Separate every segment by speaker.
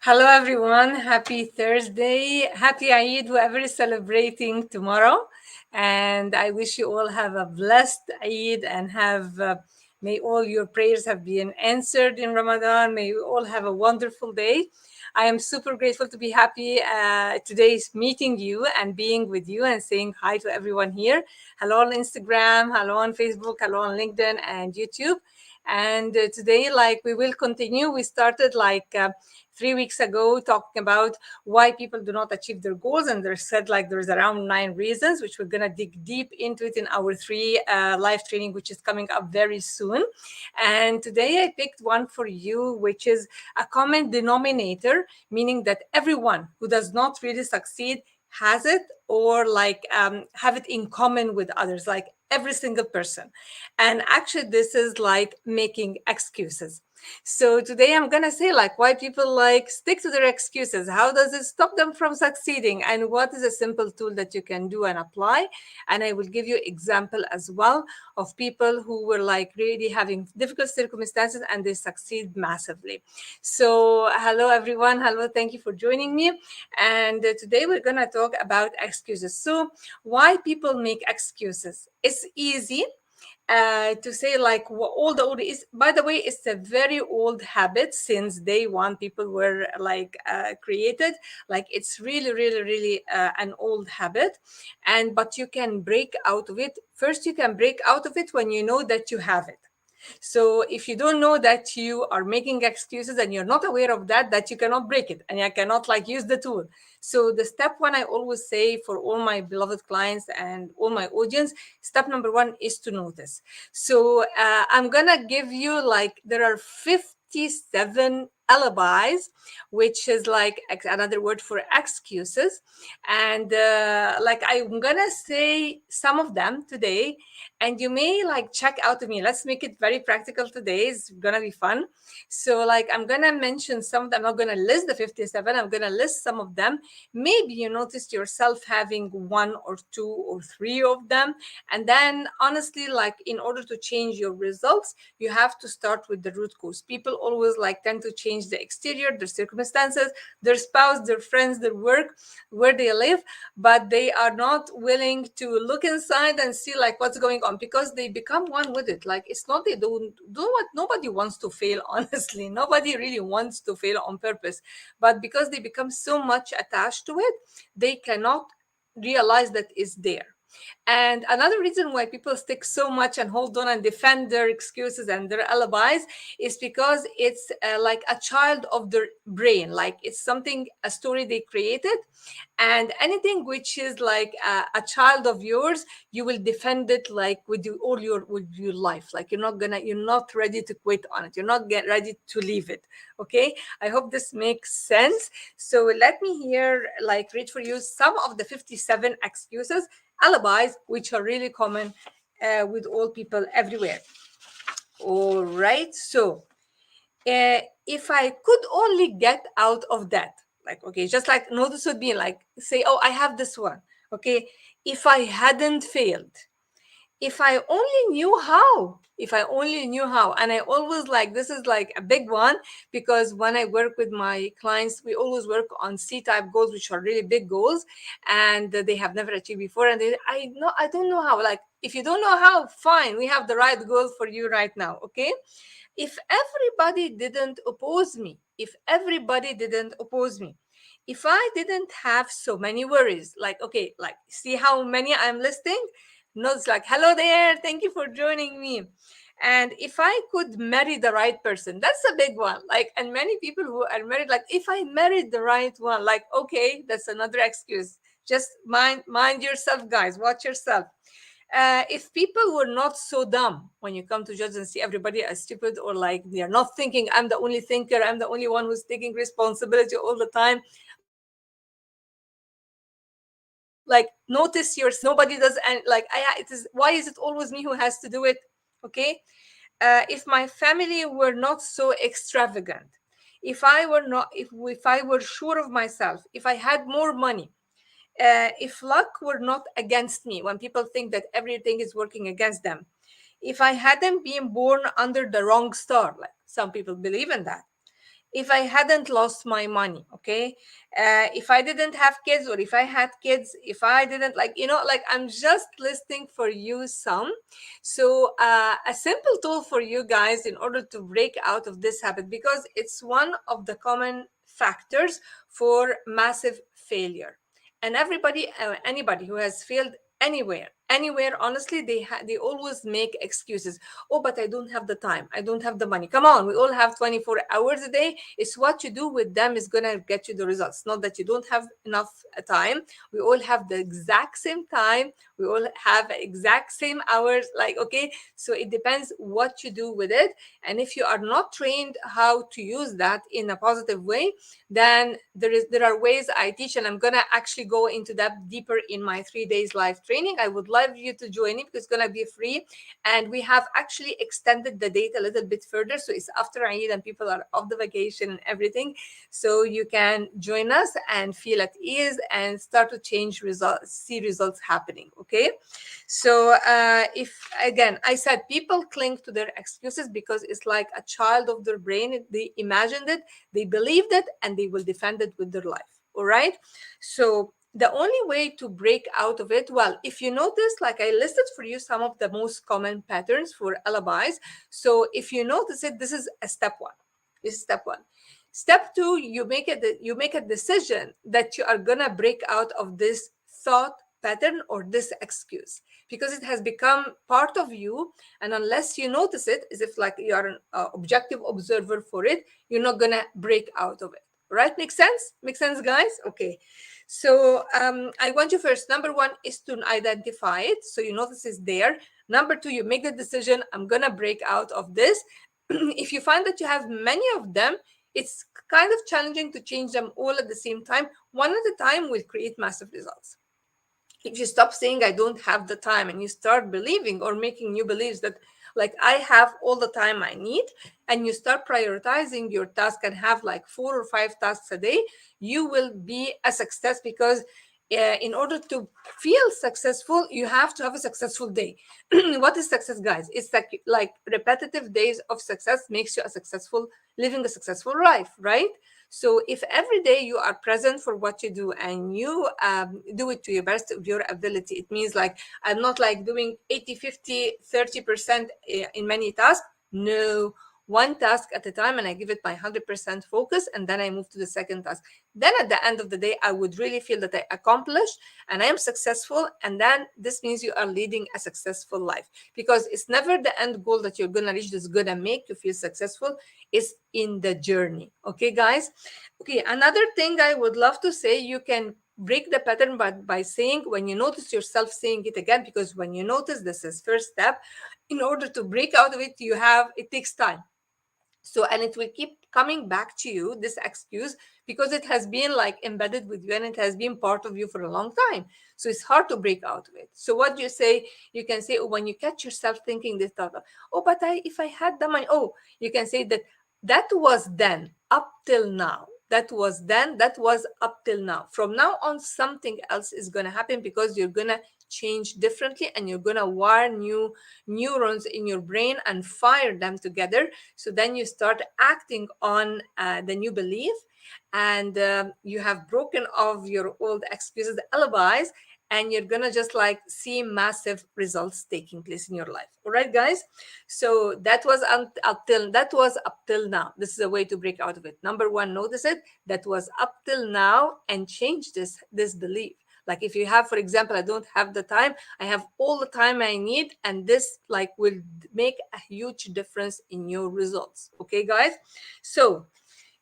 Speaker 1: Hello, everyone. Happy Thursday. Happy Eid, whoever is celebrating tomorrow. And I wish you all have a blessed Eid and may all your prayers have been answered in Ramadan. May you all have a wonderful day. I am super grateful to be happy today meeting you and being with you and saying hi to everyone here. Hello on Instagram, hello on Facebook, hello on LinkedIn and YouTube. And today, we will continue. We started 3 weeks ago talking about why people do not achieve their goals, and there's said there's around 9 reasons, which we're gonna dig deep into it in our three live training, which is coming up very soon. And today I picked one for you, which is a common denominator, meaning that everyone who does not really succeed has it, or have it in common with others, like every single person. And actually this is like making excuses. So today I'm gonna say why people stick to their excuses. How does it stop them from succeeding? And what is a simple tool that you can do and apply? And I will give you example as well of people who were really having difficult circumstances and they succeed massively. So hello everyone. Hello, thank you for joining me. And today we're gonna talk about excuses. So why people make excuses? It's easy to say all the old is, by the way, it's a very old habit since day one people were created. It's really an old habit. And but you can break out of it. First you can break out of it when you know that you have it. So if you don't know that you are making excuses and you're not aware of that you cannot break it and you cannot use the tool. So the step one, I always say for all my beloved clients and all my audience, step number one is to notice. So I'm gonna give you there are 57 alibis, which is another word for excuses. And I'm gonna say some of them today, and you may check out of me. Let's make it very practical today. It's gonna be fun. So I'm gonna mention some of them. I'm not gonna list the 57. I'm gonna list some of them. Maybe you noticed yourself having one or two or three of them. And then honestly, in order to change your results, you have to start with the root cause. People always tend to change the exterior, their circumstances, their spouse, their friends, their work, where they live, but they are not willing to look inside and see what's going on, because they become one with it. It's not, they don't do what, nobody wants to fail. Honestly, nobody really wants to fail on purpose, but because they become so much attached to it, they cannot realize that it's there. And another reason why people stick so much and hold on and defend their excuses and their alibis is because it's like a child of their brain. It's something, a story they created. And anything which is a child of yours, you will defend it with you all with your life. You're not ready to quit on it. You're not ready to leave it. Okay. I hope this makes sense. So let me here read for you some of the 57 excuses, alibis, which are really common with all people everywhere. All right. So if I could only get out of that, okay, just notice would be say, oh, I have this one. Okay. If I hadn't failed, if I only knew how, and I always this is a big one, because when I work with my clients, we always work on C-type goals, which are really big goals, and they have never achieved before. And I don't know how. If you don't know how, fine, we have the right goal for you right now. Okay. If everybody didn't oppose me, if I didn't have so many worries, okay, see how many I'm listing? Notes hello there, thank you for joining me. And if I could marry the right person, that's a big one. And many people who are married, if I married the right one, okay, that's another excuse. Just mind yourself, guys, watch yourself. If people were not so dumb, when you come to judge and see everybody as stupid, or they are not thinking, I'm the only thinker, I'm the only one who's taking responsibility all the time. Notice yourself. Nobody does, and it is, why is it always me who has to do it? Okay. If my family were not so extravagant, if I were sure of myself, if I had more money, if luck were not against me, when people think that everything is working against them, if I hadn't been born under the wrong star, some people believe in that, if I hadn't lost my money, okay, if I didn't have kids, or if I had kids, if I didn't, like, like, I'm just listing for you some. So a simple tool for you guys in order to break out of this habit, because it's one of the common factors for massive failure. And everybody, anybody who has failed anywhere, honestly, they always make excuses. Oh, but I don't have the time, I don't have the money. Come on, we all have 24 hours a day. It's what you do with them is gonna get you the results, not that you don't have enough time. We all have the exact same time, we all have exact same hours, like, okay. So it depends what you do with it. And if you are not trained how to use that in a positive way, then there are ways I teach, and I'm gonna actually go into that deeper in my 3 days live training. I would love you to join it, because it's gonna be free. And we have actually extended the date a little bit further, so it's after Eid and people are off the vacation and everything. So you can join us and feel at ease and start to change results, see results happening. Okay. So if, again, I said, people cling to their excuses because it's like a child of their brain. They imagined it, they believed it, and they will defend it with their life. All right. So the only way to break out of it, well, if you notice, like I listed for you some of the most common patterns for alibis. So if you notice it, this is a step one. This is step one. Step two, you make a decision that you are gonna break out of this thought pattern or this excuse, because it has become part of you. And unless you notice it, as if like you are an objective observer for it, you're not gonna break out of it. Right? Make sense? Make sense, guys? Okay. So I want you, first, number one is to identify it, so you notice it's there. Number two, you make the decision, I'm gonna break out of this. If you find that you have many of them, it's kind of challenging to change them all at the same time. One at a time will create massive results. If you stop saying I don't have the time, and you start believing or making new beliefs that, like, I have all the time I need, and you start prioritizing your task and have like 4 or 5 tasks a day, you will be a success. Because in order to feel successful, you have to have a successful day. What is success, guys? It's like repetitive days of success makes you a successful, living a successful life, right? So if every day you are present for what you do, and you do it to your best of your ability, it means like, I'm not like doing 80, 50, 30% in many tasks. No, one task at a time, and I give it my 100% focus, and then I move to the second task. Then at the end of the day, I would really feel that I accomplished and I am successful. And then this means you are leading a successful life, because it's never the end goal that you're going to reach that's going to make you feel successful. It's in the journey. Okay, guys? Okay, another thing I would love to say, you can break the pattern by saying, when you notice yourself saying it again, because when you notice, this is first step. In order to break out of it, it takes time. So, and it will keep coming back to you, this excuse, because it has been like embedded with you, and it has been part of you for a long time. So it's hard to break out of it. So what do you say? You can say, when you catch yourself thinking this thought, oh, but if I had the money, oh, you can say that that was then up till now. That was then, that was up till now. From now on, something else is going to happen, because you're going to change differently, and you're going to wire new neurons in your brain and fire them together. So then you start acting on the new belief, and you have broken off your old excuses, alibis, and you're gonna just like see massive results taking place in your life. All right, guys. So that was up till now. This is a way to break out of it. Number one, notice it. That was up till now, and change this belief. Like, if you have, for example, I don't have the time, I have all the time I need, and this like will make a huge difference in your results. Okay, guys? So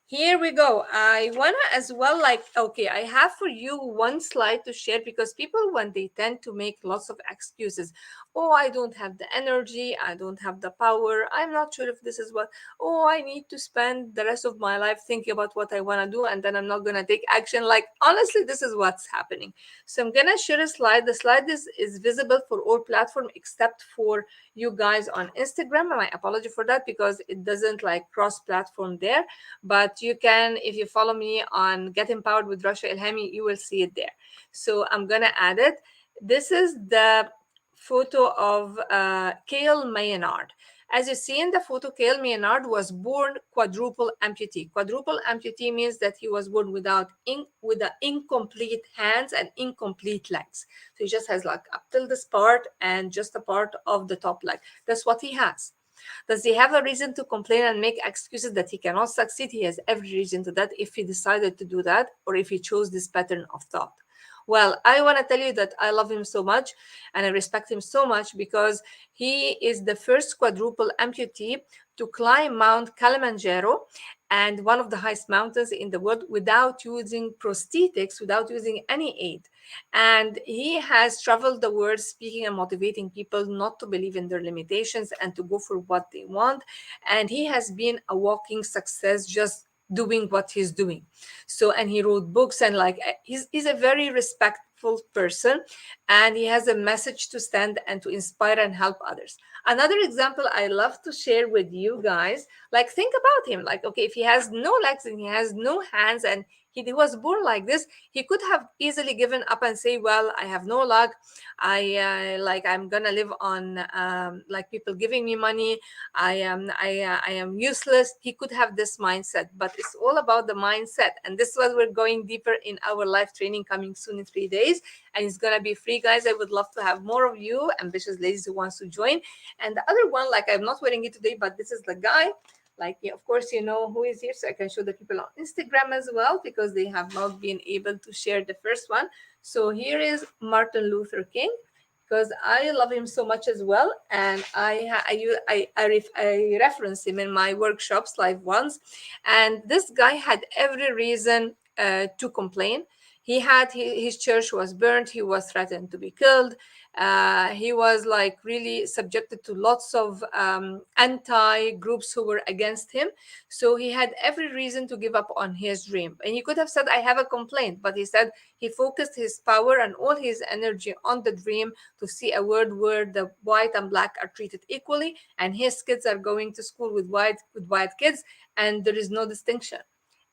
Speaker 1: here we go. I wanna as well, like, okay, I have for you one slide to share, because people, when they tend to make lots of excuses, oh, I don't have the energy, I don't have the power, I'm not sure if this is what, oh, I need to spend the rest of my life thinking about what I wanna do, and then I'm not gonna take action. Like, honestly, this is what's happening. So I'm gonna share a slide. The slide is visible for all platforms except for you guys on Instagram. And my apology for that, because it doesn't like cross platform there. But you can, if you follow me on Get Empowered with Rasha Ilhami, you will see it there. So I'm gonna add it. This is the photo of Kale Maynard. As you see in the photo, Cale Maynard was born quadruple amputee. Quadruple amputee means that he was born with the incomplete hands and incomplete legs. So he just has like up till this part and just a part of the top leg. That's what he has. Does he have a reason to complain and make excuses that he cannot succeed? He has every reason to that if he decided to do that or if he chose this pattern of thought. Well, I want to tell you that I love him so much and I respect him so much because he is the first quadruple amputee to climb Mount Kilimanjaro, and one of the highest mountains in the world, without using prosthetics, without using any aid. And he has traveled the world speaking and motivating people not to believe in their limitations and to go for what they want. And he has been a walking success, just doing what he's doing. So, and he wrote books, and like he's a very respectful person, and he has a message to stand and to inspire and help others. Another example I love to share with you guys, like think about him, like, okay, if he has no legs and he has no hands and he was born like this, he could have easily given up and say, well, I have no luck, I'm gonna live on like people giving me money, I am useless. He could have this mindset, but it's all about the mindset, and this is what we're going deeper in our live training coming soon in 3 days, and it's gonna be free, guys. I would love to have more of you ambitious ladies who wants to join. And the other one, like I'm not wearing it today, but this is the guy. Like, yeah, of course, you know who is here, so I can show the people on Instagram as well because they have not been able to share the first one. So here is Martin Luther King, because I love him so much as well, and I reference him in my workshops, live ones, and this guy had every reason to complain. He had his church was burned. He was threatened to be killed. He was like really subjected to lots of anti groups who were against him. So he had every reason to give up on his dream. And he could have said, I have a complaint, but he said he focused his power and all his energy on the dream to see a world where the white and black are treated equally, and his kids are going to school with white kids, and there is no distinction,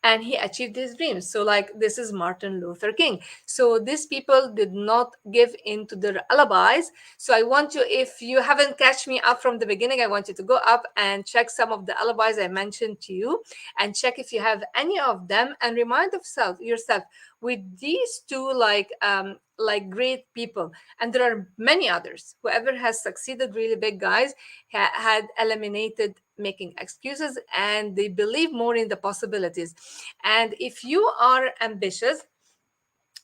Speaker 1: and he achieved his dreams. So like this is Martin Luther King. So these people did not give in to their alibis. So I want you, if you haven't catch me up from the beginning, I want you to go up and check some of the alibis I mentioned to you, and check if you have any of them, and remind yourself with these two like great people. And there are many others. Whoever has succeeded really big, guys, had eliminated making excuses, and they believe more in the possibilities. And if you are ambitious,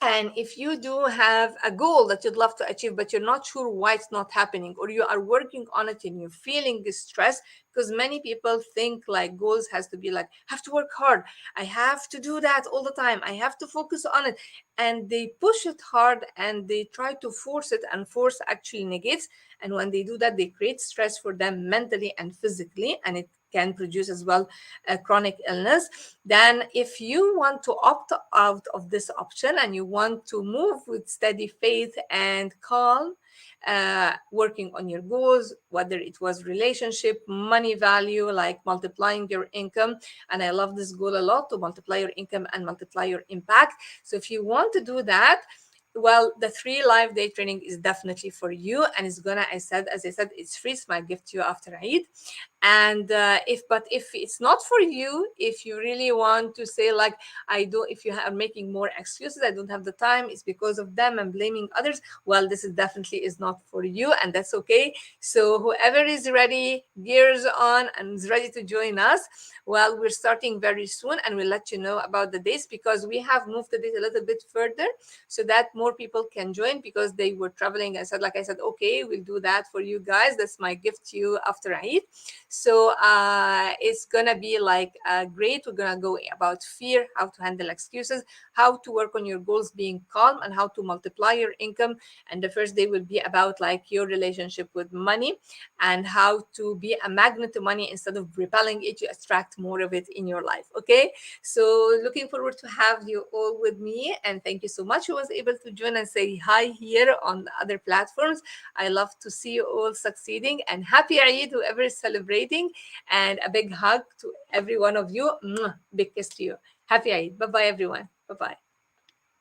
Speaker 1: and if you do have a goal that you'd love to achieve, but you're not sure why it's not happening, or you are working on it and you're feeling stress, because many people think like goals has to be like, have to work hard. I have to do that all the time. I have to focus on it. And they push it hard and they try to force it, and force actually negates. And when they do that, they create stress for them mentally and physically, and it can produce as well a chronic illness. Then if you want to opt out of this option and you want to move with steady faith and calm, working on your goals, whether it was relationship, money value, like multiplying your income. And I love this goal a lot, to multiply your income and multiply your impact. So if you want to do that, well, the 3 live day training is definitely for you, and it's gonna, as I said, it's free. It's my gift to you after Eid. And if it's not for you, if you really want to say like, if you are making more excuses, I don't have the time, it's because of them, and blaming others, well, this is definitely is not for you, and that's okay. So whoever is ready, gears on, and is ready to join us, well, we're starting very soon, and we'll let you know about the dates, because we have moved the date a little bit further so that more people can join, because they were traveling. I said, okay, we'll do that for you guys. That's my gift to you after Eid. So it's gonna be like great. We're gonna go about fear, how to handle excuses, how to work on your goals being calm, and how to multiply your income. And the first day will be about like your relationship with money, and how to be a magnet to money instead of repelling it, you attract more of it in your life. Okay, so looking forward to have you all with me, and thank you so much who was able to join and say hi here on the other platforms. I love to see you all succeeding, and happy Eid, whoever is celebrating, and a big hug to every one of you. Mwah. Big kiss to you. Happy Eid. Bye bye, everyone. Bye bye.